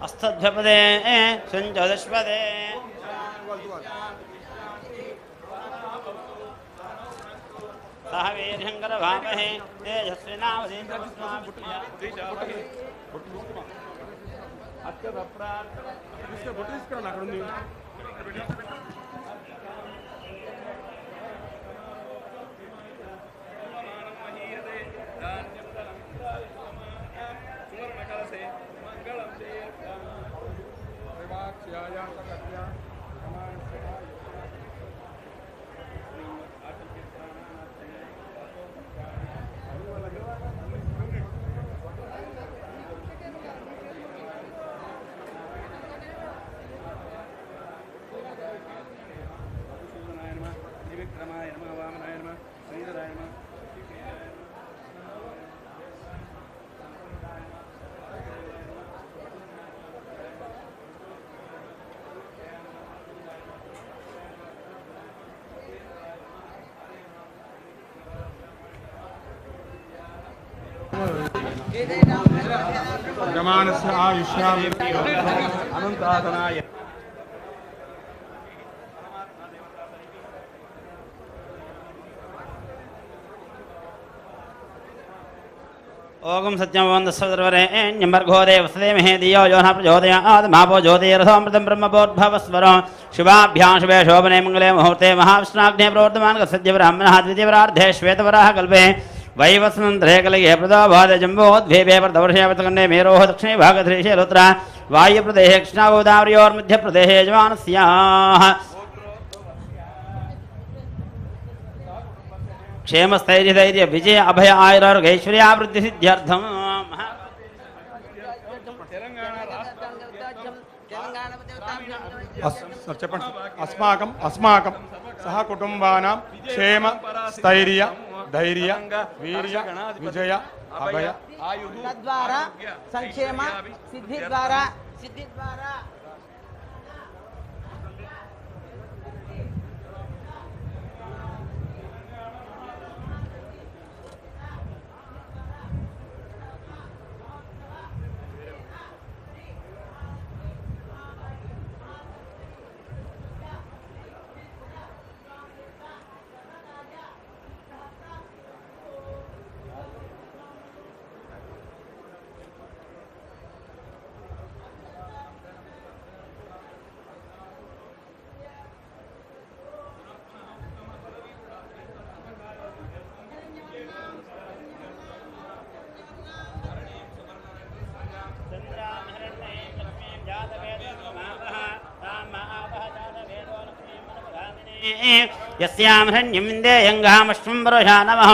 अस्तध्वपदे संचदश्पदे सह वीर्यंकर भामहे गमानस्य आयुष्यामि अनंतातनाय ओगम सत्यमवन्दस्वरवरेण्यम्बर्गो देवसदे महे दियो यो न प्रचोदयात् मापो ज्योतिरथोऽमृतं ब्रह्मपोद्भवस्वरो शुभाभ्यां शुभे शोभने मङ्गले मुहूर्ते महाविष्णाग्ने प्रवर्तमानः सद्यब्राह्मणः द्वितीयपरार्धे श्वेतवराह कल्पे वैवस्वतन्त्रे कलिगे प्रदोभादे जम्बोद्भेभे प्रदवर्षे मेरोः दक्षिणे भागधृशे रुद्रा वायुप्रदेशे कृष्णागोदावर्योर्मध्यप्रदेशे यजमानस्याः क्षेमस्थैर्य विजय अभय आयुरारोग्यैश्वर्यावृद्धि सिद्ध्यर्थम अस्माकं सह कुटुंबानां क्षेम स्थैर्य धैर्य वीर्य विजय अभय तद्वारा संक्षेम सिद्धि द्वारा यस्यामहन्यं विन्देयङ्गामश्वं वरुषा नमः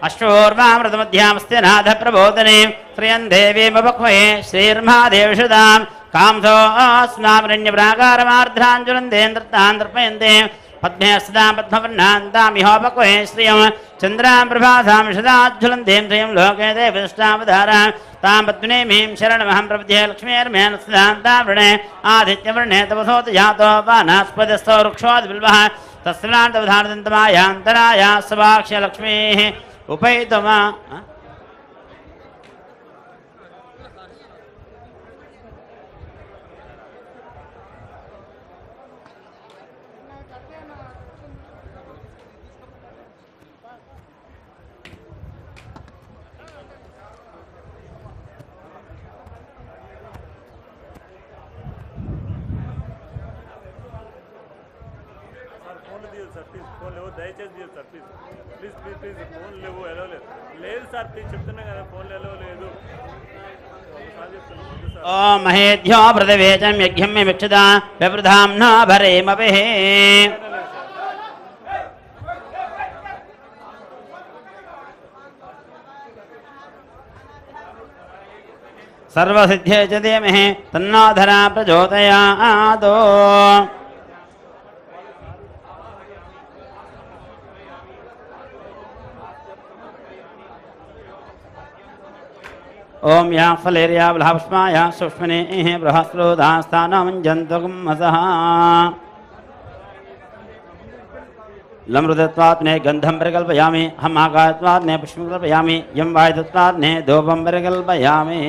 अश्वोर्वामृतमध्यामस्ते नाथ प्रबोधने श्रियं देवीमपक्वये श्रीर्महादेवशुदां कांसो अस्मामरण्यप्राकारमार्द्राञ्जुलन्देन्द्रतान् पद्मे सदा पद्मवर्णान्तामिहोपक्वये श्रियं चन्द्रां प्रभासां सदाज्ज्वलन्तीं श्रियं लोके देवष्टावधारां तां पद्मिनीमीं शरणमहं प्रपद्ये लक्ष्मीर्मेण सदान्तावृणे आदित्यवर्णे तपसोत जातो वानास्पदस्थो वृक्षोद्बिल्वः तस्मान्तवधानदन्तमायान्तराया सवाक्ष्य लक्ष्मीः उपैतमा దయచేసి లేదు సార్ ప్లీజ్ ఫోన్ లేవు ఎలా లేదు సార్ ప్లీజ్ చెప్తున్నా కదా ఫోన్ ఎలా లేదు ఓం మహేధ్యో ప్రతివేచం యజ్ఞం విక్షితా వ్యవృధాంనా భరేమపి सर्वसिद्धे च धीमहि तन्नो धरा प्रचोदयात् ओम या फलेरिया बलहपुष्पाया सुष्मने बृहस्रोधास्थानमञ्जन्तुगुम्मसः लमृदत्वात्ने गन्धं परिकल्पयामि हमाकात्वात्ने पुष्पं कल्पयामि यं वायुदत्वात्ने धूपं परिकल्पयामि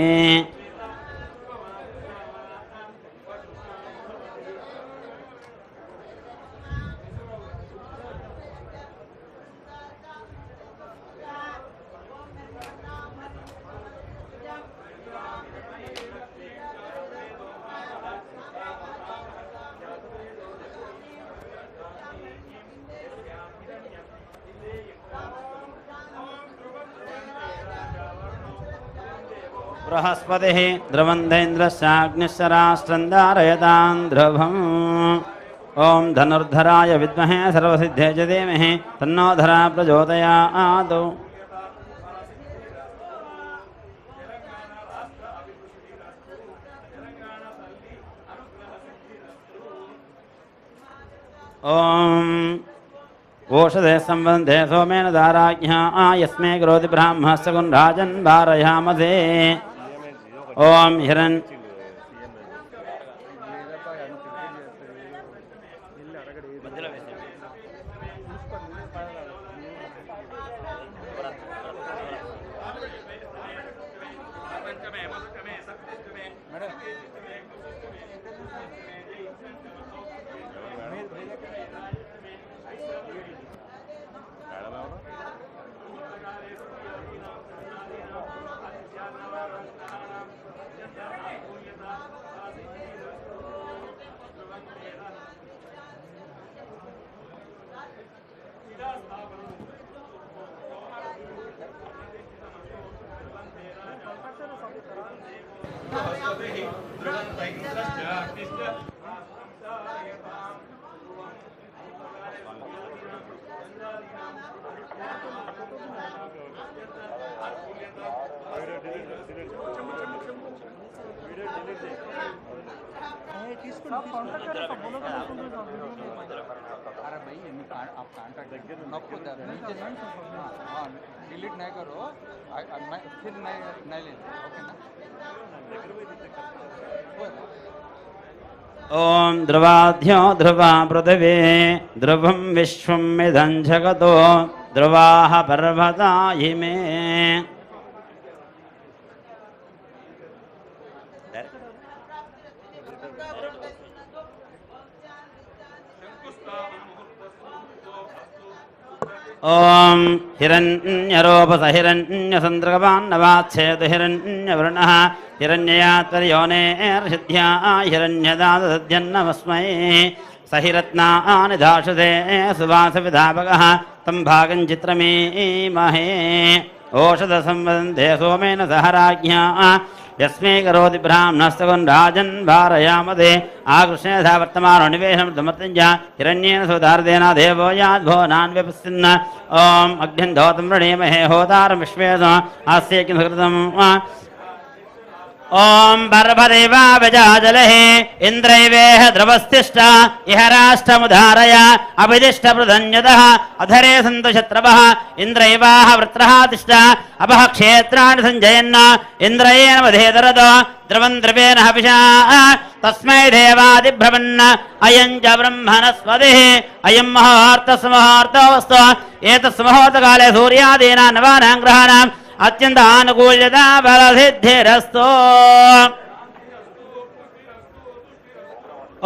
बृहस्पतिः द्रवन्देन्द्रश्चाग्निश्च राष्ट्रं धारयतां ध्रुवम् ॐ धनुर्धराय विद्महे सर्वसिद्धे च धीमहि तन्नो धरा प्रचोदयात् ॐ ओषधे संबन्धे सोमेन दाराज्ञा यस्मै करोति ब्राह्मणस्य गुणराजन् वारयामसे ॐ हिरण् अरे भाई आप कॉन्टैक्ट नक्को नीचे डिलीट नहीं करो फिर नहीं लेना ओके ना ॐ ध्रुवाध्यो ध्रुवा पृथिवी ध्रुवं विश्वं मिदं जगतो ध्रुवाः पर्वता इमे ॐ हिरण्यरूपस हिरण्यसन्द्रगवान्नवाच्छेद हिरण्यवर्णः हिरण्ययात्तर्योनेर्षिद्ध्या हिरण्यदादद्यन्नमस्मै स हिरत्नानि दाशुते सुवासविधापकः तं भागं चित्रमीमहे ओषधसंवदन्ते सोमेन सह राज्ञा यस्मै करोति ब्राह्मणस्तगुन् राजन् वारयामदे आकृष्णेधा वर्तमानो निवेशमृतमर्तञ्च हिरण्येन सुधारदेन देवो याद्भो नान्व्यपस्यन् ॐ अग्निन्धोतं वृणीमहे होतारं विश्वेश आस्य किंसकृतम् ॐ पर्वदेवावजाजलः इन्द्रैवेह द्रवस्तिष्ठ इह राष्ट्रमुधारय अभिदिष्टपृधन्यतः अधरे सन्तु शत्रवः इन्द्रैवाह वृत्रः तिष्ठ अपः क्षेत्राणि सञ्जयन् इन्द्रयेण वधेदरतो द्रवं द्रवेण हविषा तस्मै देवादिभ्रवन् अयं च ब्रह्मणस्पतिः अयं मुहूर्तस्मुहूर्तोऽस्तु एतस्मुहूर्तकाले सूर्यादीनां नवानां ग्रहाणाम् अत्यन्तानुकूल्यता बलसिद्धिरस्तु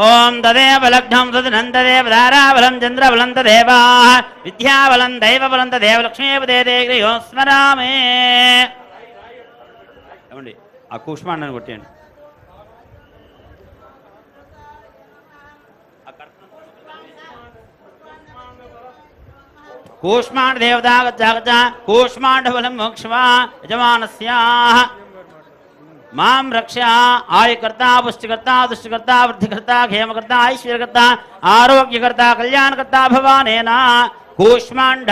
ॐ तदेव लग्नं तदनं तदेव धाराबलं चन्द्रबलं तदेवाः विद्याबलं दैवबलं तदेव लक्ष्मीपदे गृहो स्मरामि ఏమండి ఆ కూష్మాండని కొట్టేయండి कूष्माण्ड देवता गच्छ कूष्माण्डफलं मोक्ष्वा यजमानस्याः मां रक्षा आयुकर्ता पुष्टिकर्ता दुष्टिकर्ता वृद्धिकर्ता क्षेमकर्ता ऐश्वर्यकर्ता आरोग्यकर्ता कल्याणकर्ता भवानेन कूष्माण्ड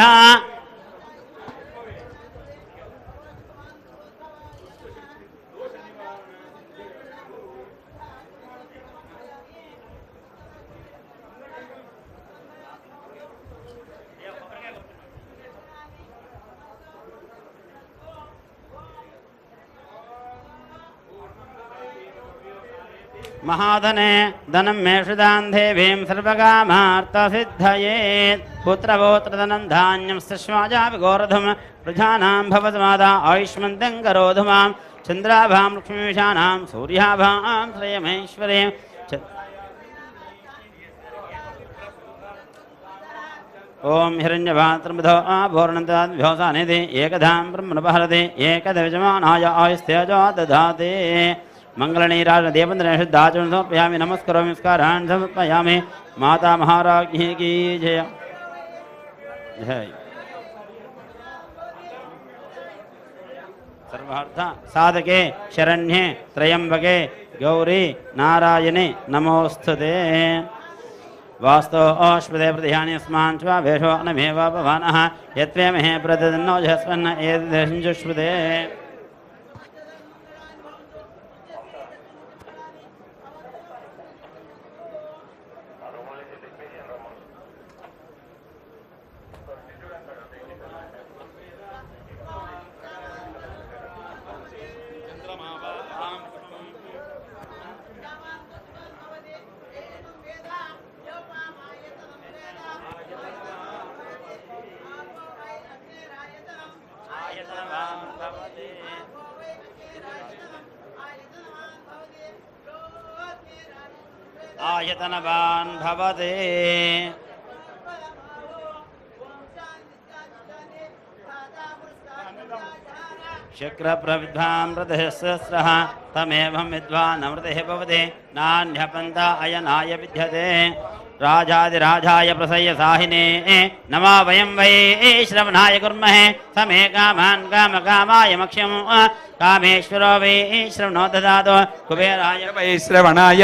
महाधने धनं मेषुदां देवीं सर्वकामार्थसिद्धये पुत्रपौत्रधनं धान्यं सश्वाजाभिगोरधं प्रजानां भवतमादा आयुष्मन्तं करोतु मां चन्द्राभां लक्ष्मीशानां सूर्याभां श्रियमेश्वरीं ओम हिरण्यभात्रमधो भोर्णन्ताद्भ्योसानिधि एकधां ब्रह्मणपहरति एकदविजमानाय आयुस्तेजो दधाति मंगलनीराजन देवेंद्र शुद्धाचरण समर्पयामि नमस्कारोमि नमस्कारान् समर्पयामि माता महाराज्ञी की जय जय सर्वार्थ साधके शरण्ये त्र्यंबके गौरी नारायणे नमोस्तुते वास्तो ओष्पदे प्रतिहानि अस्मान् च वेषो नमेव भवानः यत्वे महे प्रदन्नो जस्वन्न एतदे आयतनवान् भवते शक्रप्रविद्वान् मृतः तमेवं विद्वान् अमृतः भवते नान्यपन्था अयनाय विद्यते राजादिराजाय प्रसय्य साहिने नमा वयं वै श्रवणाय कुर्महे समे कामान् कामकामाय मक्ष्यं कामेश्वरो वै श्रवणो ददातु कुबेराय वै श्रवणाय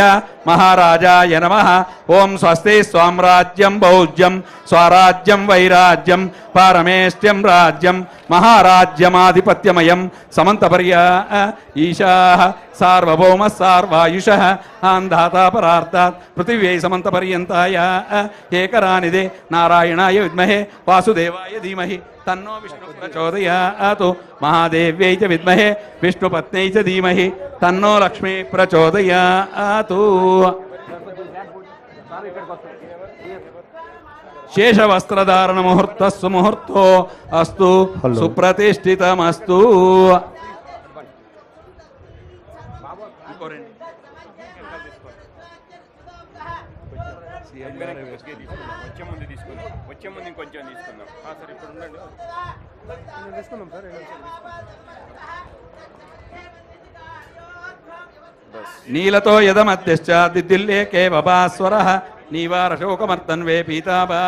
महाराजाय नमः ओम स्वस्ति स्वाम्राज्यं भौज्यं स्वराज्यं वैराज्यं पारमेष्ट्यं राज्यं महाराज्यमाधिपत्यमयं समन्तपर्या ईशाः सार्वभौम सार्वायुषः आन्धाता परार्तात् पृथिव्यै समन्तपर्यन्ताय एकरानिदे नारायणाय विद्महे वासुदेवाय धीमहि तन्नो विष्णु प्रचोदयातु महादेव्यै च विद्महे विष्णुपत्न्यै च धीमहि तन्नो लक्ष्मी प्रचोदयातु शेषवस्त्रधारण मुहूर्तः सुमुहूर्तो अस्तु सुप्रतिष्ठितमस्तु వచ్చే ముందు ఇంకొంచెం తీసుకుందాం సార్ ఇప్పుడు ఉండండి తీసుకుందాం సార్ नीलतो यदमध्यश्च दिद्दिल्लेके बभास्वरः नीवारशोकमर्तन्वे पीताभा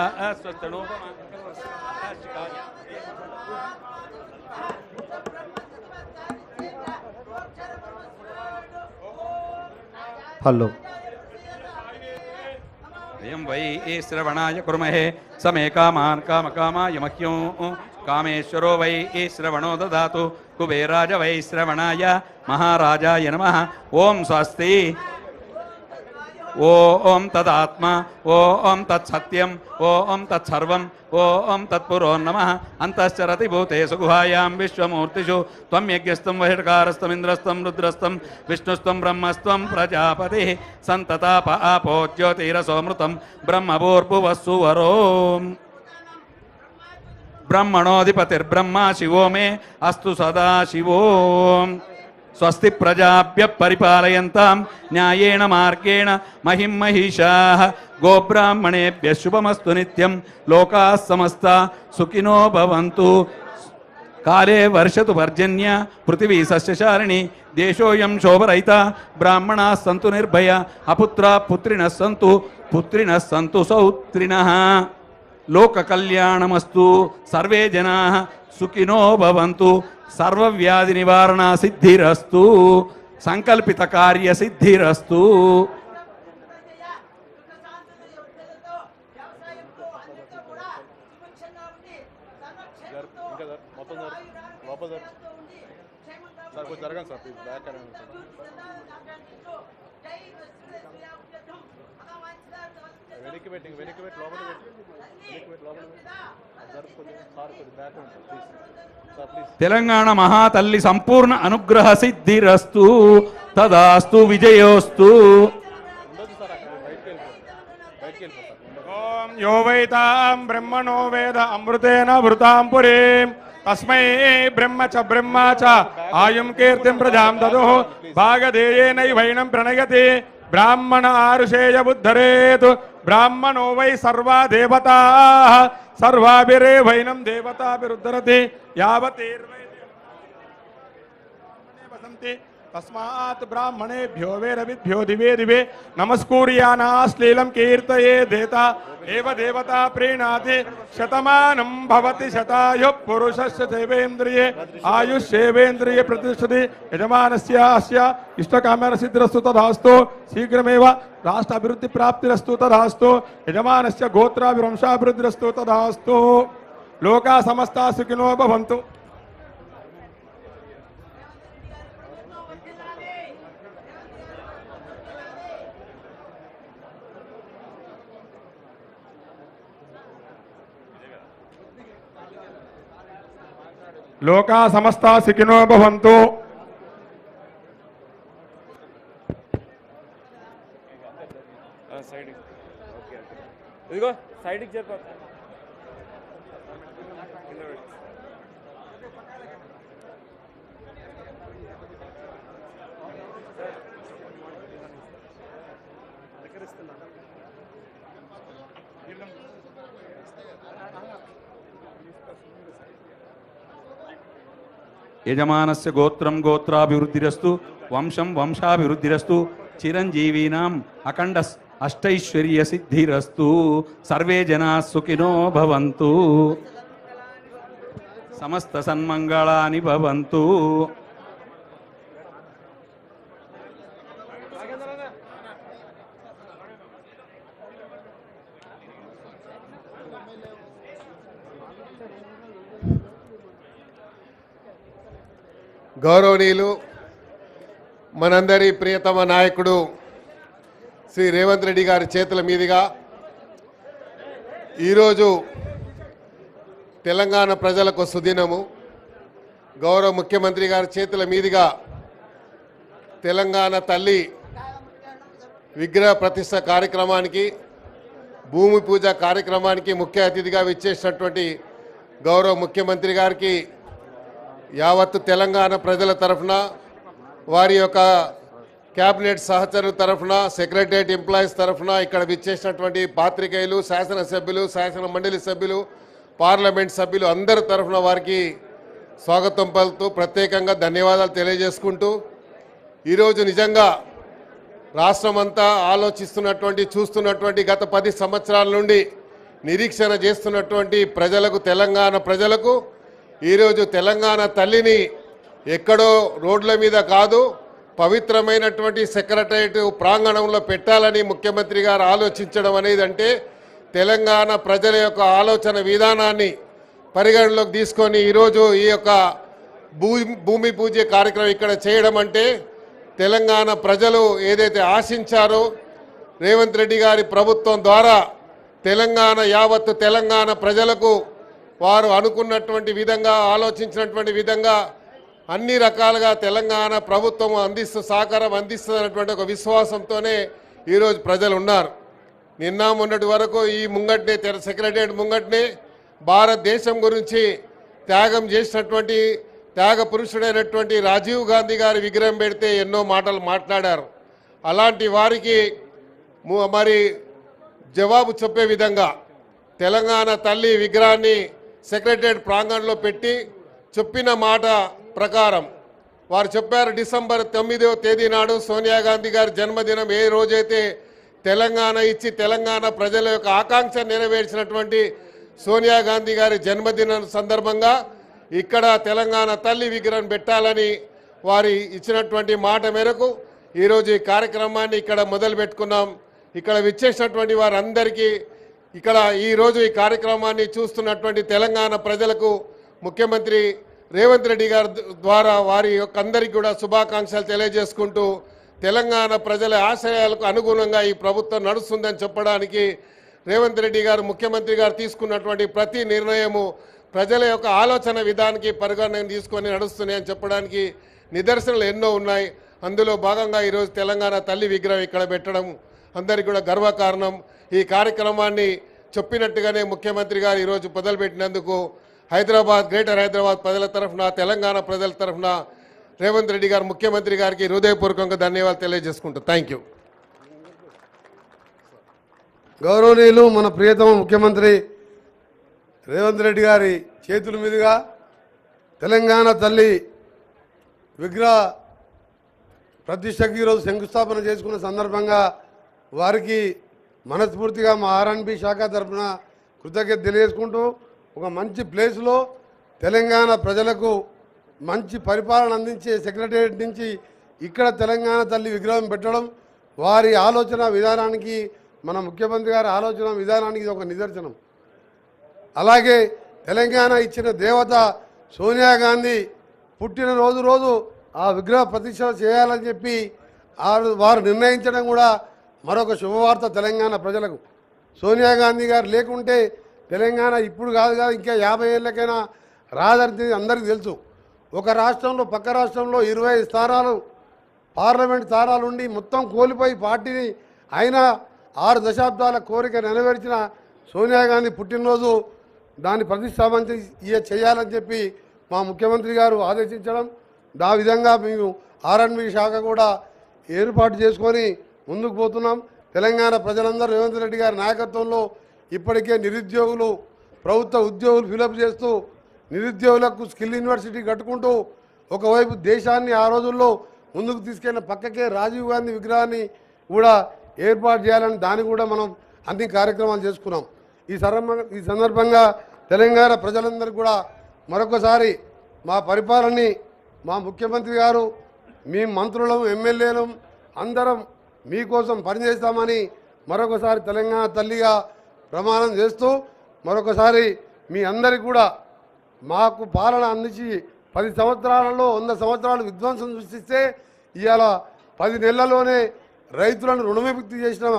हलो वयं वै श्रवणाय कुर्महे समे कामान् कामकामाय मह्यं कामेश्वरो वै श्रवणो ददातु कुबेराज वै श्रवणाय महाराजाय नमः ओम स्वस्ति ओम तदात्मा ओम तत्सत्यम ओम तत्सर्वम ओम तत्पुरो नमः अंतश्चरति भूतेषु गुहायां विश्वमूर्तिषु त्वं यज्ञस्तं वहिर्कारस्तमिन्द्रस्तं रुद्रस्तं विष्णुस्तं ब्रह्मस्त्वं प्रजापतिः सन्तताप आपो ज्योतिरसोमृतं ब्रह्मभूर्भुवस्सु वरो ब्रह्मणोऽधिपतिर्ब्रह्मा शिवो मे अस्तु सदा शिवो स्वस्ति प्रजाभ्यः परिपालयन्तां न्यायेन मार्गेण महिं महिषाः गोब्राह्मणेभ्यः शुभमस्तु नित्यं लोकाः समस्ताः सुखिनो भवन्तु काले वर्षतु पर्जन्य पृथिवी सस्यशालिनी देशोऽयं शोभरहिता ब्राह्मणाः सन्तु निर्भया अपुत्राः पुत्रिणः सन्तु सौत्रिणः लोककल्याणमस्तु सर्वे जनाः सुखिनो भवन्तु सर्वव्याधि निवारण सिद्धिरस्तु संकल्पित कार्य सिद्धिरस्तु తెలంగాణ మహాతల్లి సంపూర్ణ అనుగ్రహ సిద్ధిరస్తు తదాస్తు విజయోస్తు ఓం యో వైతాం బ్రహ్మణో వేద అమృతేన భృతాం పురీం తస్మై బ్రహ్మ చ ఆయుం కీర్తిం ప్రజాం దదుః భాగధేయేనైవైనం ప్రణయతి బ్రాహ్మణ ఆరుషేయ బుద్ధరేతు బ్రాహ్మణో వై సర్వా దేవతాః సర్వాభిరేవైనం దేవతాభిరుద్ధరతి యావతేర్వై వసంతి तस्मात् ब्राह्मणेभ्यो वेदविद्भ्यो दिवे दिवे नमस्कुर्यानाश्लीलं कीर्तये देता एव देवता प्रीणाति शतमानं भवति शतायुः पुरुषस्य देवेन्द्रिये आयुष्येवेन्द्रिये प्रतिष्ठति यजमानस्य अस्य इष्टकाम्यसिद्धिरस्तु तदास्तु शीघ्रमेव राष्ट्र अभिवृद्धि प्राप्तिरस्तु तदास्तु यजमानस्य गोत्राभिवंशाभिवृद्धिरस्तु तदास्तु लोका समस्ता सुखिनो भवन्तु। లోకా సమస్తా సుఖినో భవంతు। ఇదిగో సైడ్కి చెప్పు యజమానస్య గోత్రం గోత్రాభివృద్ధిరస్తు వంశం వంశాభివృద్ధిరస్తు చిరంజీవీనాం అఖండ అష్టైశ్వర్య సిద్ధిరస్తు సర్వే జనా సుఖినో భవంతు సమస్త సన్మంగళాని భవంతు। గౌరవనీయులు మనందరి ప్రియతమ నాయకుడు శ్రీ రేవంత్ రెడ్డి గారి చేతుల మీదుగా ఈరోజు తెలంగాణ ప్రజలకు సుదినము। గౌరవ ముఖ్యమంత్రి గారి చేతుల మీదుగా తెలంగాణ తల్లి విగ్రహ ప్రతిష్ఠ కార్యక్రమానికి భూమి పూజ కార్యక్రమానికి ముఖ్య అతిథిగా విచ్చేసినటువంటి గౌరవ ముఖ్యమంత్రి గారికి యావత్తు తెలంగాణ ప్రజల తరఫున వారి యొక్క క్యాబినెట్ సహచరుల తరఫున సెక్రటరియట్ ఎంప్లాయీస్ తరఫున ఇక్కడ విచ్చేసినటువంటి పాత్రికేయులు శాసనసభ్యులు శాసన మండలి సభ్యులు పార్లమెంట్ సభ్యులు అందరి తరఫున వారికి స్వాగతం పలుకుతూ ప్రత్యేకంగా ధన్యవాదాలు తెలియజేసుకుంటూ ఈరోజు నిజంగా రాష్ట్రమంతా ఆలోచిస్తున్నటువంటి చూస్తున్నటువంటి గత 10 సంవత్సరాల నుండి నిరీక్షణ చేస్తున్నటువంటి ప్రజలకు తెలంగాణ ప్రజలకు ఈరోజు తెలంగాణ తల్లిని ఎక్కడో రోడ్ల మీద కాదు పవిత్రమైనటువంటి సెక్రటరియట్ ప్రాంగణంలో పెట్టాలని ముఖ్యమంత్రి గారు ఆలోచించడం అనేది అంటే తెలంగాణ ప్రజల యొక్క ఆలోచన విధానాన్ని పరిగణలోకి తీసుకొని ఈరోజు ఈ యొక్క భూమి పూజ కార్యక్రమం ఇక్కడ చేయడం అంటే తెలంగాణ ప్రజలు ఏదైతే ఆశించారో రేవంత్ రెడ్డి గారి ప్రభుత్వం ద్వారా తెలంగాణ యావత్తు తెలంగాణ ప్రజలకు వారు అనుకున్నటువంటి విధంగా ఆలోచించినటువంటి విధంగా అన్ని రకాలుగా తెలంగాణ ప్రభుత్వం సహకారం అందిస్తున్నటువంటి ఒక విశ్వాసంతోనే ఈరోజు ప్రజలు ఉన్నారు। నిన్న మొన్నటి వరకు ఈ ముంగట్నే సెక్రటరియట్ ముంగట్నే భారతదేశం గురించి త్యాగం చేసినటువంటి త్యాగ పురుషుడైనటువంటి రాజీవ్ గాంధీ గారి విగ్రహం పెడితే ఎన్నో మాటలు మాట్లాడారు। అలాంటి వారికి మరి జవాబు చెప్పే విధంగా తెలంగాణ తల్లి విగ్రహాన్ని సెక్రటరియట్ ప్రాంగణంలో పెట్టి చెప్పిన మాట ప్రకారం వారు చెప్పారు డిసెంబర్ 9వ తేదీ నాడు సోనియా గాంధీ గారి జన్మదినం ఏ రోజైతే తెలంగాణ ఇచ్చి తెలంగాణ ప్రజల యొక్క ఆకాంక్ష నెరవేర్చినటువంటి సోనియా గాంధీ గారి జన్మదినం సందర్భంగా ఇక్కడ తెలంగాణ తల్లి విగ్రహం పెట్టాలని వారి ఇచ్చినటువంటి మాట మేరకు ఈరోజు ఈ కార్యక్రమాన్ని ఇక్కడ మొదలు పెట్టుకున్నాం। ఇక్కడ విచ్చేసినటువంటి వారందరికీ ఇక్కడ ఈరోజు ఈ కార్యక్రమాన్ని చూస్తున్నటువంటి తెలంగాణ ప్రజలకు ముఖ్యమంత్రి రేవంత్ రెడ్డి గారి ద్వారా వారి యొక్క అందరికీ కూడా శుభాకాంక్షలు తెలియజేసుకుంటూ తెలంగాణ ప్రజల ఆశయాలకు అనుగుణంగా ఈ ప్రభుత్వం నడుస్తుందని చెప్పడానికి రేవంత్ రెడ్డి గారు ముఖ్యమంత్రి గారు తీసుకున్నటువంటి ప్రతి నిర్ణయము ప్రజల యొక్క ఆలోచన విధానానికి పరిగణన తీసుకొని నడుస్తున్నాయని చెప్పడానికి నిదర్శనలు ఎన్నో ఉన్నాయి। అందులో భాగంగా ఈరోజు తెలంగాణ తల్లి విగ్రహం ఇక్కడ పెట్టడం అందరికీ కూడా గర్వకారణం। ఈ కార్యక్రమాన్ని చెప్పినట్టుగానే ముఖ్యమంత్రి గారు ఈరోజు మొదలుపెట్టినందుకు హైదరాబాద్ గ్రేటర్ హైదరాబాద్ ప్రజల తరఫున తెలంగాణ ప్రజల తరఫున రేవంత్ రెడ్డి గారు ముఖ్యమంత్రి గారికి హృదయపూర్వకంగా ధన్యవాదాలు తెలియజేసుకుంటూ థ్యాంక్ యూ। గౌరవనీయులు మన ప్రియతమ ముఖ్యమంత్రి రేవంత్ రెడ్డి గారి చేతుల మీదుగా తెలంగాణ తల్లి విగ్రహ ప్రతిష్టకి ఈరోజు శంకుస్థాపన చేసుకున్న సందర్భంగా వారికి మనస్ఫూర్తిగా మా ఆర్ఎండ్బి శాఖ తరఫున కృతజ్ఞత తెలియజేసుకుంటూ ఒక మంచి ప్లేస్లో తెలంగాణ ప్రజలకు మంచి పరిపాలన అందించే సెక్రటేరియట్ నుంచి ఇక్కడ తెలంగాణ తల్లి విగ్రహం పెట్టడం వారి ఆలోచన విధానానికి మన ముఖ్యమంత్రి గారి ఆలోచన విధానానికి ఇది ఒక నిదర్శనం. అలాగే తెలంగాణ ఇచ్చిన దేవత సోనియా గాంధీ పుట్టినరోజు ఆ విగ్రహ ప్రతిష్ఠ చేయాలని చెప్పి వారు నిర్ణయించడం కూడా మరొక శుభవార్త తెలంగాణ ప్రజలకు. సోనియా గాంధీ గారు లేకుంటే తెలంగాణ ఇప్పుడు కాదు ఇంకా 50 ఏళ్ళకైనా రాదని అందరికీ తెలుసు. ఒక రాష్ట్రంలో పక్క రాష్ట్రంలో 25 స్థానాలు పార్లమెంట్ స్థానాలు ఉండి మొత్తం కోల్పోయి పార్టీని అయినా 6 దశాబ్దాల కోరిక నెరవేర్చిన సోనియా గాంధీ పుట్టినరోజు దాన్ని ప్రతిష్టాపన చేయాలని చెప్పి మా ముఖ్యమంత్రి గారు ఆదేశించడం, ఆ విధంగా మేము ఆర్ఎండ్బి శాఖ కూడా ఏర్పాటు చేసుకొని ముందుకు పోతున్నాం. తెలంగాణ ప్రజలందరూ రేవంత్ రెడ్డి గారి నాయకత్వంలో ఇప్పటికే నిరుద్యోగులు ప్రభుత్వ ఉద్యోగులు ఫిలప్ చేస్తూ నిరుద్యోగులకు స్కిల్ యూనివర్సిటీ కట్టుకుంటూ ఒకవైపు దేశాన్ని ఆ రోజుల్లో ముందుకు తీసుకెళ్ళిన పక్కకే రాజీవ్ గాంధీ విగ్రహాన్ని కూడా ఏర్పాటు చేయాలని దాన్ని కూడా మనం అన్ని కార్యక్రమాలు చేసుకున్నాం. ఈ సందర్భంగా తెలంగాణ ప్రజలందరికీ కూడా మరొకసారి మా పరిపాలనని మా ముఖ్యమంత్రి గారు మీ మంత్రులం ఎమ్మెల్యేలం అందరం మీకోసం పనిచేస్తామని మరొకసారి తెలంగాణ తల్లిగా ప్రమాణం చేస్తూ మరొకసారి మీ అందరికీ కూడా మాకు పాలన అందించి 10 సంవత్సరాలలో 100 సంవత్సరాలు విధ్వంసం సృష్టిస్తే ఇవాళ 10 నెలల్లోనే రైతులను రుణవిముక్తి చేసిన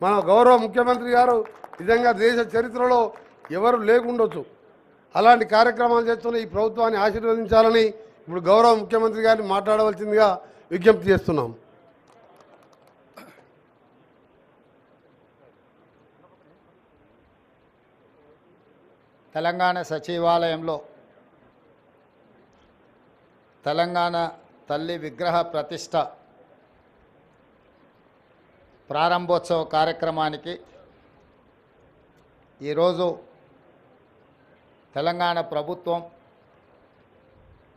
మన గౌరవ ముఖ్యమంత్రి గారు నిజంగా దేశ చరిత్రలో ఎవరు లేకుండొచ్చు. అలాంటి కార్యక్రమాలు చేస్తున్న ఈ ప్రభుత్వాన్ని ఆశీర్వదించాలని ఇప్పుడు గౌరవ ముఖ్యమంత్రి గారిని మాట్లాడవలసిందిగా విజ్ఞప్తి చేస్తున్నాం. తెలంగాణ సచివాలయంలో తెలంగాణ తల్లి విగ్రహ ప్రతిష్ట ప్రారంభోత్సవ కార్యక్రమానికి ఈరోజు తెలంగాణ ప్రభుత్వం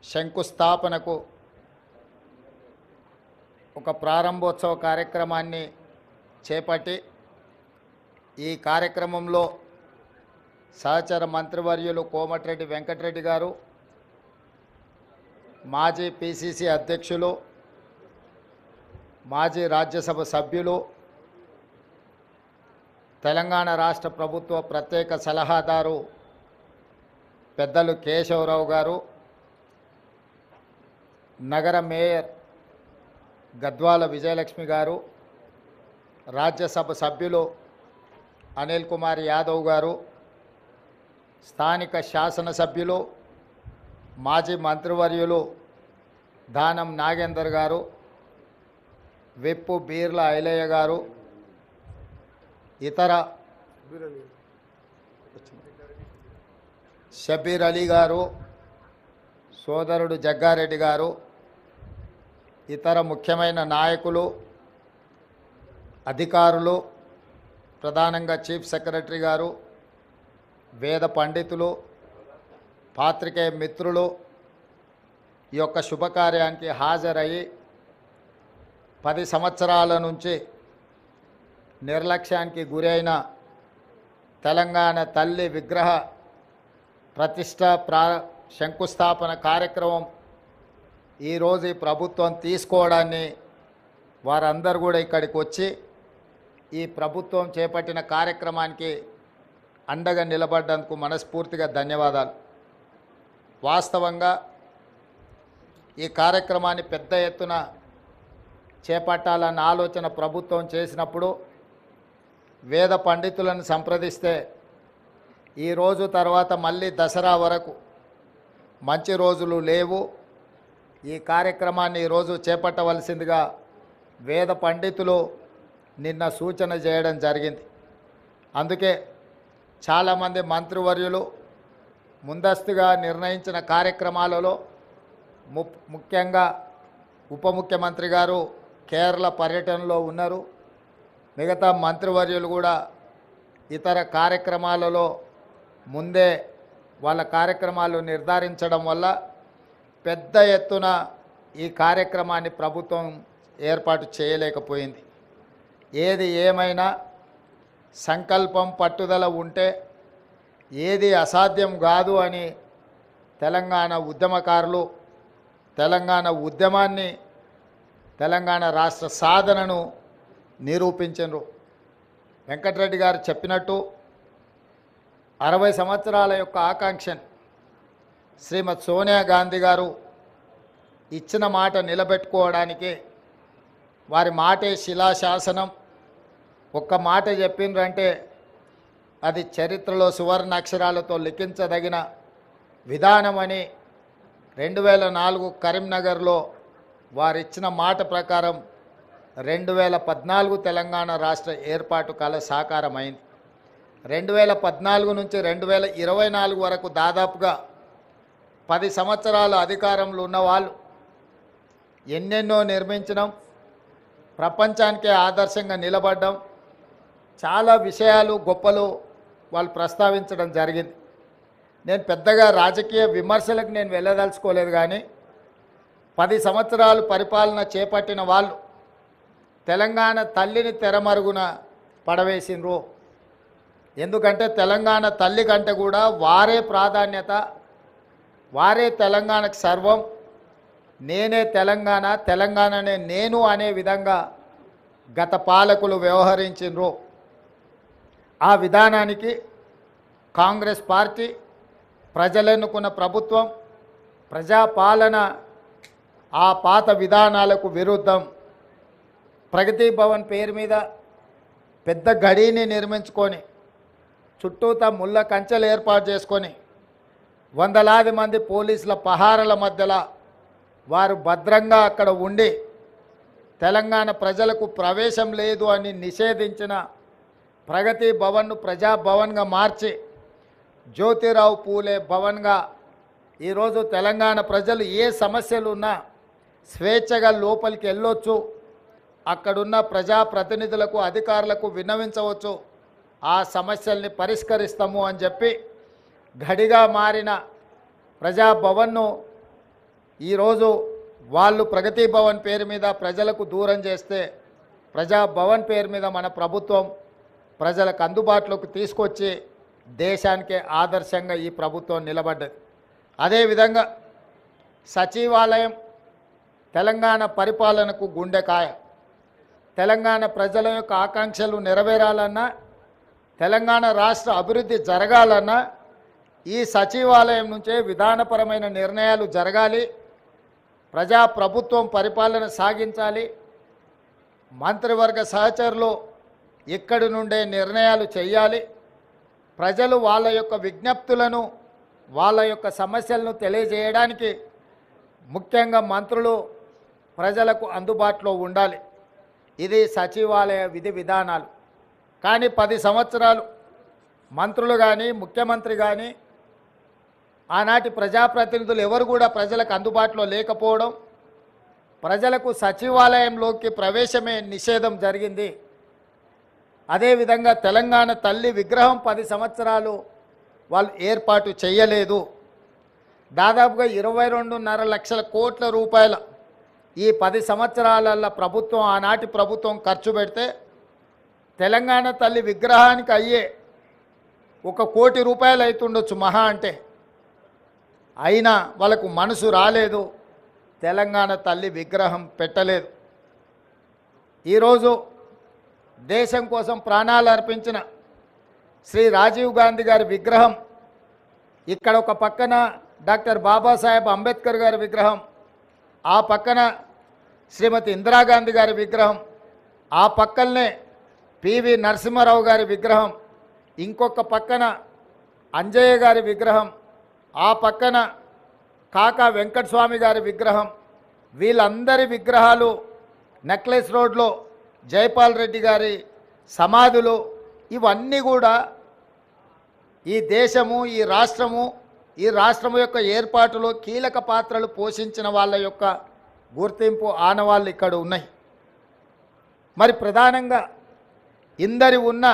శంకుస్థాపనకు ఒక ప్రారంభోత్సవ కార్యక్రమాన్ని చేపట్టి ఈ కార్యక్రమంలో సహచర మంత్రివర్యులు కోమటిరెడ్డి వెంకటరెడ్డి గారు, మాజీ పిసిసి అధ్యక్షులు, మాజీ రాజ్యసభ సభ్యులు, తెలంగాణ రాష్ట్ర ప్రభుత్వ ప్రత్యేక సలహాదారు పెద్దలు కేశవరావు గారు, నగర మేయర్ గద్వాల విజయలక్ష్మి గారు, రాజ్యసభ సభ్యులు అనిల్ కుమార్ యాదవ్ గారు, స్థానిక శాసనసభ్యులు మాజీ మంత్రివర్యులు దానం నాగేందర్ గారు, విప్పు బీర్ల ఐలయ్య గారు, ఇతర షబీర్ అలీ గారు, సోదరుడు జగ్గారెడ్డి గారు, ఇతర ముఖ్యమైన నాయకులు, అధికారులు, ప్రధానంగా చీఫ్ సెక్రటరీ గారు, వేద పండితులు, పాత్రికేయ మిత్రులు ఈ యొక్క శుభకార్యానికి హాజరయ్యి 10 సంవత్సరాల నుంచి నిర్లక్ష్యానికి గురైన తెలంగాణ తల్లి విగ్రహ ప్రతిష్ట శంకుస్థాపన కార్యక్రమం ఈరోజు ఈ ప్రభుత్వం తీసుకోవడాన్ని వారందరూ కూడా ఇక్కడికి వచ్చి ఈ ప్రభుత్వం చేపట్టిన కార్యక్రమానికి అండగా నిలబడ్డందుకు మనస్ఫూర్తిగా ధన్యవాదాలు. వాస్తవంగా ఈ కార్యక్రమాన్ని పెద్ద ఎత్తున చేపట్టాలన్న ఆలోచన ప్రభుత్వం చేసినప్పుడు వేద పండితులను సంప్రదిస్తే ఈ రోజు తర్వాత మళ్ళీ దసరా వరకు మంచి రోజులు లేవు, ఈ కార్యక్రమాన్ని ఈరోజు చేపట్టవలసిందిగా వేద పండితులు నిన్న సూచన చేయడం జరిగింది. అందుకే చాలామంది మంత్రివర్యులు ముందస్తుగా నిర్ణయించిన కార్యక్రమాలలో ముఖ్యంగా ఉప ముఖ్యమంత్రి గారు కేరళ పర్యటనలో ఉన్నారు. మిగతా మంత్రివర్యులు కూడా ఇతర కార్యక్రమాలలో ముందే వాళ్ళ కార్యక్రమాలు నిర్ధారించడం వల్ల పెద్ద ఎత్తున ఈ కార్యక్రమాన్ని ప్రభుత్వం ఏర్పాటు చేయలేకపోయింది. ఏది ఏమైనా సంకల్పం పట్టుదల ఉంటే ఏది అసాధ్యం కాదు అని తెలంగాణ ఉద్యమకారులు తెలంగాణ ఉద్యమాన్ని తెలంగాణ రాష్ట్ర సాధనను నిరూపించారు. వెంకటరెడ్డి గారు చెప్పినట్టు 60 సంవత్సరాల యొక్క ఆకాంక్షను శ్రీమతి సోనియా గాంధీ గారు ఇచ్చిన మాట నిలబెట్టుకోవడానికి వారి మాటే శిలాశాసనం. ఒక్క మాట చెప్పిండ్రంటే అది చరిత్రలో సువర్ణ అక్షరాలతో లిఖించదగిన విధానమని 2004 కరీంనగర్లో వారిచ్చిన మాట ప్రకారం 2014 తెలంగాణ రాష్ట్ర ఏర్పాటు కల సాకారమైంది. 2014 నుంచి 2024 వరకు దాదాపుగా 10 సంవత్సరాల అధికారంలో ఉన్న వాళ్ళు ఎన్నెన్నో నిర్మించడం, ప్రపంచానికే ఆదర్శంగా నిలబడడం, చాలా విషయాలు గొప్పలు వాళ్ళు ప్రస్తావించడం జరిగింది. నేను పెద్దగా రాజకీయ విమర్శలకు నేను వెళ్ళదలుచుకోలేదు, కానీ 10 సంవత్సరాలు పరిపాలన చేపట్టిన వాళ్ళు తెలంగాణ తల్లిని తెరమరుగున పడవేసిండ్రు. ఎందుకంటే తెలంగాణ తల్లి కంటే కూడా వారే ప్రాధాన్యత, వారే తెలంగాణకు సర్వం, నేనే తెలంగాణ, తెలంగాణనే నేను అనే విధంగా గత పాలకులు వ్యవహరించిండ్రు. ఆ విధానానికి కాంగ్రెస్ పార్టీ, ప్రజలెన్నుకున్న ప్రభుత్వం, ప్రజాపాలన ఆ పాత విధానాలకు విరుద్ధం ప్రగతి భవన్ పేరు మీద పెద్ద గడిని నిర్మించుకొని చుట్టూతా ముళ్ళ కంచెలు ఏర్పాటు చేసుకొని వందలాది మంది పోలీసుల పహారల మధ్యలో వారు భద్రంగా అక్కడ ఉండి తెలంగాణ ప్రజలకు ప్రవేశం లేదు అని నిషేధించిన ప్రగతి భవన్ను ప్రజాభవన్గా మార్చి జ్యోతిరావు పూలే భవన్గా ఈరోజు తెలంగాణ ప్రజలు ఏ సమస్యలు ఉన్నా స్వేచ్ఛగా లోపలికి వెళ్ళొచ్చు, అక్కడున్న ప్రజాప్రతినిధులకు అధికారులకు విన్నవించవచ్చు, ఆ సమస్యల్ని పరిష్కరిస్తాము అని చెప్పి గడిగా మారిన ప్రజాభవన్ను ఈరోజు వాళ్ళు ప్రగతి భవన్ పేరు మీద ప్రజలకు దూరం చేస్తే ప్రజాభవన్ పేరు మీద మన ప్రభుత్వం ప్రజలకు అందుబాటులోకి తీసుకొచ్చి దేశానికే ఆదర్శంగా ఈ ప్రభుత్వం నిలబడ్డది. అదేవిధంగా సచివాలయం తెలంగాణ పరిపాలనకు గుండెకాయ. తెలంగాణ ప్రజల యొక్క ఆకాంక్షలు నెరవేరాలన్నా, తెలంగాణ రాష్ట్ర అభివృద్ధి జరగాలన్నా ఈ సచివాలయం నుంచే విధానపరమైన నిర్ణయాలు జరగాలి, ప్రజాప్రభుత్వం పరిపాలన సాగించాలి, మంత్రివర్గ సహచరులు ఇక్కడి నుండే నిర్ణయాలు చేయాలి, ప్రజలు వాళ్ళ యొక్క విజ్ఞప్తులను వాళ్ళ యొక్క సమస్యలను తెలియజేయడానికి ముఖ్యంగా మంత్రులు ప్రజలకు అందుబాటులో ఉండాలి. ఇది సచివాలయ విధి విధానాలు. కానీ 10 సంవత్సరాలు మంత్రులు కానీ ముఖ్యమంత్రి కానీ ఆనాటి ప్రజాప్రతినిధులు ఎవరు కూడా ప్రజలకు అందుబాటులో లేకపోవడం, ప్రజలకు సచివాలయంలోకి ప్రవేశమే నిషేధం జరిగింది. అదేవిధంగా తెలంగాణ తల్లి విగ్రహం 10 సంవత్సరాలు వాళ్ళు ఏర్పాటు చేయలేదు. దాదాపుగా 22.5 లక్షల కోట్ల రూపాయల ఈ 10 సంవత్సరాల ప్రభుత్వం, ఆనాటి ప్రభుత్వం ఖర్చు పెడితే తెలంగాణ తల్లి విగ్రహానికి అయ్యే 1 కోటి రూపాయలు అవుతుండొచ్చు మహా అంటే. అయినా వాళ్ళకు మనసు రాలేదు, తెలంగాణ తల్లి విగ్రహం పెట్టలేదు. ఈరోజు దేశం కోసం ప్రాణాలు అర్పించిన శ్రీ రాజీవ్ గాంధీ గారి విగ్రహం ఇక్కడ ఒక పక్కన, డాక్టర్ బాబాసాహెబ్ అంబేద్కర్ గారి విగ్రహం ఆ పక్కన, శ్రీమతి ఇందిరాగాంధీ గారి విగ్రహం ఆ పక్కనే, పివి నరసింహారావు గారి విగ్రహం ఇంకొక పక్కన, అంజయ్య గారి విగ్రహం ఆ పక్కన, కాకా వెంకటస్వామి గారి విగ్రహం, వీళ్ళందరి విగ్రహాలు నెక్లెస్ రోడ్లో జైపాల్ రెడ్డి గారి సమాధులు, ఇవన్నీ కూడా ఈ దేశము, ఈ రాష్ట్రము యొక్క ఏర్పాటులో కీలక పాత్రలు పోషించిన వాళ్ళ యొక్క గుర్తింపు ఆనవాళ్ళు ఇక్కడ ఉన్నాయి. మరి ప్రధానంగా ఇందరి ఉన్న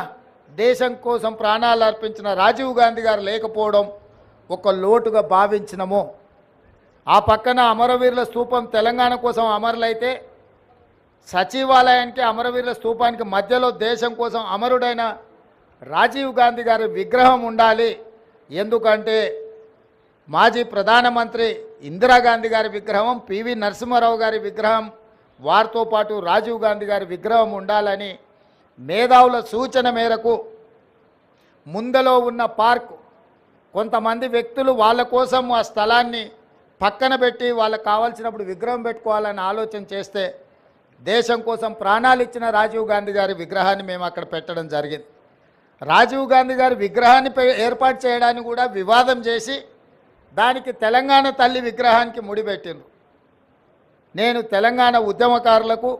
దేశం కోసం ప్రాణాలు అర్పించిన రాజీవ్ గాంధీ గారు లేకపోవడం ఒక లోటుగా భావించినము. ఆ పక్కన అమరవీరుల స్తూపం తెలంగాణ కోసం అమరులైతే సచివాలయానికి అమరవీరుల స్తూపానికి మధ్యలో దేశం కోసం అమరుడైన రాజీవ్ గాంధీ గారి విగ్రహం ఉండాలి. ఎందుకంటే మాజీ ప్రధానమంత్రి ఇందిరాగాంధీ గారి విగ్రహం, పివి నరసింహారావు గారి విగ్రహం, వారితో పాటు రాజీవ్ గాంధీ గారి విగ్రహం ఉండాలని మేధావుల సూచన మేరకు ముందలో ఉన్న పార్కు కొంతమంది వ్యక్తులు వాళ్ళ కోసం ఆ స్థలాన్ని పక్కన పెట్టి వాళ్ళకు కావాల్సినప్పుడు విగ్రహం పెట్టుకోవాలని ఆలోచన చేస్తే దేశం కోసం ప్రాణాలు ఇచ్చిన రాజీవ్ గాంధీ గారి విగ్రహాన్ని మేము అక్కడ పెట్టడం జరిగింది. రాజీవ్ గాంధీ గారి విగ్రహాన్ని ఏర్పాటు చేయడానికి కూడా వివాదం చేసి దానికి తెలంగాణ తల్లి విగ్రహానికి ముడిపెట్టిండ్రు. నేను తెలంగాణ ఉద్యమకారులకు,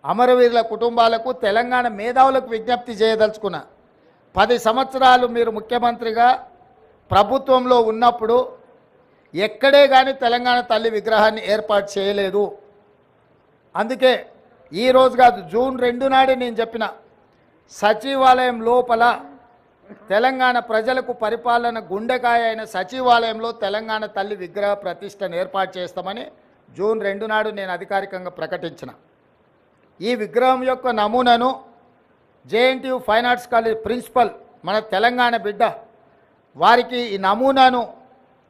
అమరవీరుల కుటుంబాలకు, తెలంగాణ మేధావులకు విజ్ఞప్తి చేయదలుచుకున్నా. 10 సంవత్సరాలు మీరు ముఖ్యమంత్రిగా ప్రభుత్వంలో ఉన్నప్పుడు ఎక్కడే కానీ తెలంగాణ తల్లి విగ్రహాన్ని ఏర్పాటు చేయలేదు. అందుకే ఈరోజు కాదు, జూన్ 2 నాడే నేను చెప్పిన సచివాలయం లోపల తెలంగాణ ప్రజలకు పరిపాలన గుండెకాయ అయిన సచివాలయంలో తెలంగాణ తల్లి విగ్రహ ప్రతిష్టను ఏర్పాటు చేస్తామని జూన్ 2 నాడు నేను అధికారికంగా ప్రకటించిన. ఈ విగ్రహం యొక్క నమూనాను JNTU fine arts college principal మన తెలంగాణ బిడ్డ వారికి ఈ నమూనాను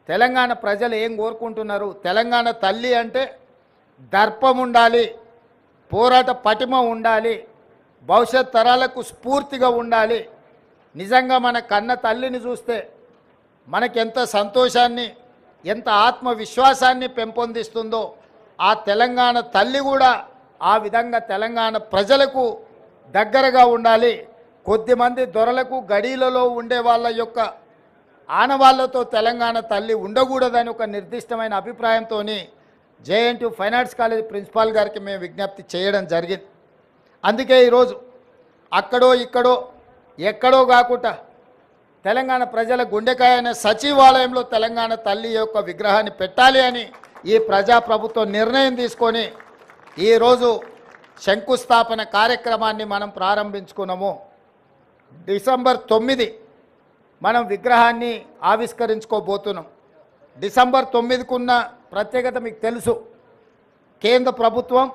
తెలంగాణ ప్రజలు ఏం కోరుకుంటున్నారు, తెలంగాణ తల్లి అంటే దర్పం ఉండాలి, పోరాట పటిమ ఉండాలి, భవిష్యత్ తరాలకు స్ఫూర్తిగా ఉండాలి. నిజంగా మన కన్న తల్లిని చూస్తే మనకెంత సంతోషాన్ని, ఎంత ఆత్మవిశ్వాసాన్ని పెంపొందిస్తుందో ఆ తెలంగాణ తల్లి కూడా ఆ విధంగా తెలంగాణ ప్రజలకు దగ్గరగా ఉండాలి. కొద్దిమంది దొరలకు గడీలలో ఉండే వాళ్ళ యొక్క ఆనవాళ్లతో తెలంగాణ తల్లి ఉండకూడదని ఒక నిర్దిష్టమైన అభిప్రాయంతో JNTU fine arts college principal గారికి మేము విజ్ఞప్తి చేయడం జరిగింది. అందుకే ఈరోజు అక్కడో ఇక్కడో ఎక్కడో కాకుండా తెలంగాణ ప్రజల గుండెకాయ అయిన సచివాలయంలో తెలంగాణ తల్లి యొక్క విగ్రహాన్ని పెట్టాలి అని ఈ ప్రజాప్రభుత్వం నిర్ణయం తీసుకొని ఈరోజు శంకుస్థాపన కార్యక్రమాన్ని మనం ప్రారంభించుకున్నాము. డిసెంబర్ 9 మనం విగ్రహాన్ని ఆవిష్కరించుకోబోతున్నాం. డిసెంబర్ 9కున్న ప్రత్యేకత మీకు తెలుసు. కేంద్ర ప్రభుత్వం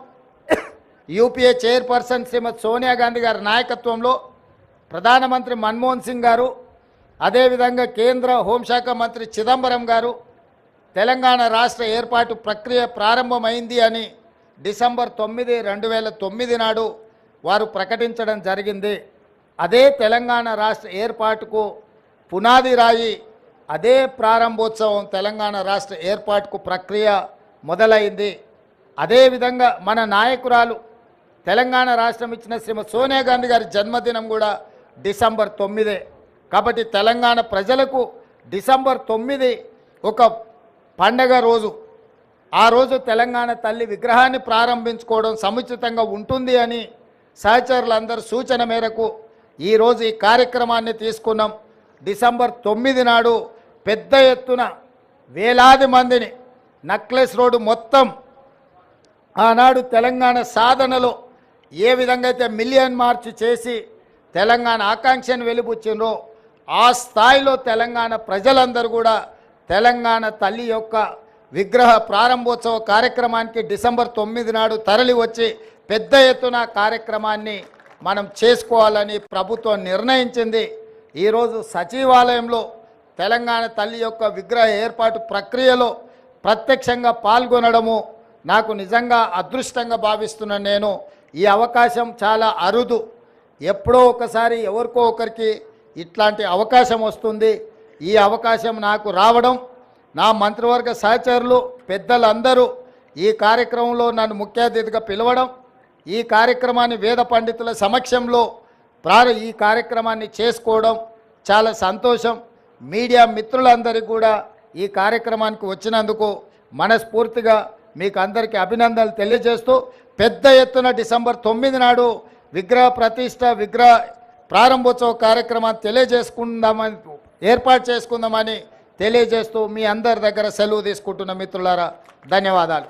యూపీఏ చైర్పర్సన్ శ్రీమతి సోనియా గాంధీ గారి నాయకత్వంలో ప్రధానమంత్రి మన్మోహన్ సింగ్ గారు, అదేవిధంగా కేంద్ర హోంశాఖ మంత్రి చిదంబరం గారు తెలంగాణ రాష్ట్ర ఏర్పాటు ప్రక్రియ ప్రారంభమైంది అని డిసెంబర్ 9, 2009 నాడు వారు ప్రకటించడం జరిగింది. అదే తెలంగాణ రాష్ట్ర ఏర్పాటుకు పునాది రాయి, అదే ప్రారంభోత్సవం తెలంగాణ రాష్ట్ర ఏర్పాటుకు ప్రక్రియ మొదలైంది. అదేవిధంగా మన నాయకురాలు తెలంగాణ రాష్ట్రం ఇచ్చిన శ్రీమతి సోనియా గాంధీ గారి జన్మదినం కూడా డిసెంబర్ 9. కాబట్టి తెలంగాణ ప్రజలకు డిసెంబర్ 9 ఒక పండగ రోజు. ఆ రోజు తెలంగాణ తల్లి విగ్రహాన్ని ప్రారంభించుకోవడం సముచితంగా ఉంటుంది అని సహచరులందరూ సూచన మేరకు ఈరోజు ఈ కార్యక్రమాన్ని తీసుకున్నాం. డిసెంబర్ 9 నాడు పెద్ద ఎత్తున వేలాది మందిని నక్లెస్ రోడ్డు మొత్తం ఆనాడు తెలంగాణ సాధనలో ఏ విధంగా అయితే మిలియన్ మార్చ్ చేసి తెలంగాణ ఆకాంక్షను వెలిబుచ్చిండ్రో ఆ స్థాయిలో తెలంగాణ ప్రజలందరూ కూడా తెలంగాణ తల్లి యొక్క విగ్రహ ప్రారంభోత్సవ కార్యక్రమానికి డిసెంబర్ 9 నాడు తరలి వచ్చి పెద్ద ఎత్తున కార్యక్రమాన్ని మనం చేసుకోవాలని ప్రభుత్వం నిర్ణయించింది. ఈరోజు సచివాలయంలో తెలంగాణ తల్లి యొక్క విగ్రహ ఏర్పాటు ప్రక్రియలో ప్రత్యక్షంగా పాల్గొనడము నాకు నిజంగా అదృష్టంగా భావిస్తున్నాను. నేను ఈ అవకాశం చాలా అరుదు. ఎప్పుడో ఒకసారి ఎవరికో ఒకరికి ఇట్లాంటి అవకాశం వస్తుంది. ఈ అవకాశం నాకు రావడం, నా మంత్రివర్గ సహచరులు పెద్దలందరూ ఈ కార్యక్రమంలో నన్ను ముఖ్య అతిథిగా పిలవడం, ఈ కార్యక్రమాన్ని వేద పండితుల సమక్షంలో ఈ కార్యక్రమాన్ని చేసుకోవడం చాలా సంతోషం. మీడియా మిత్రులందరికీ కూడా ఈ కార్యక్రమానికి వచ్చినందుకు మనస్ఫూర్తిగా మీకు అందరికీ అభినందనలు తెలియజేస్తూ పెద్ద ఎత్తున డిసెంబర్ 9 నాడు విగ్రహ ప్రతిష్ట, విగ్రహ ప్రారంభోత్సవ కార్యక్రమాన్ని ఏర్పాటు చేసుకుందామని తెలియజేస్తూ మీ అందరి దగ్గర సెలవు తీసుకుంటున్న మిత్రులారా ధన్యవాదాలు.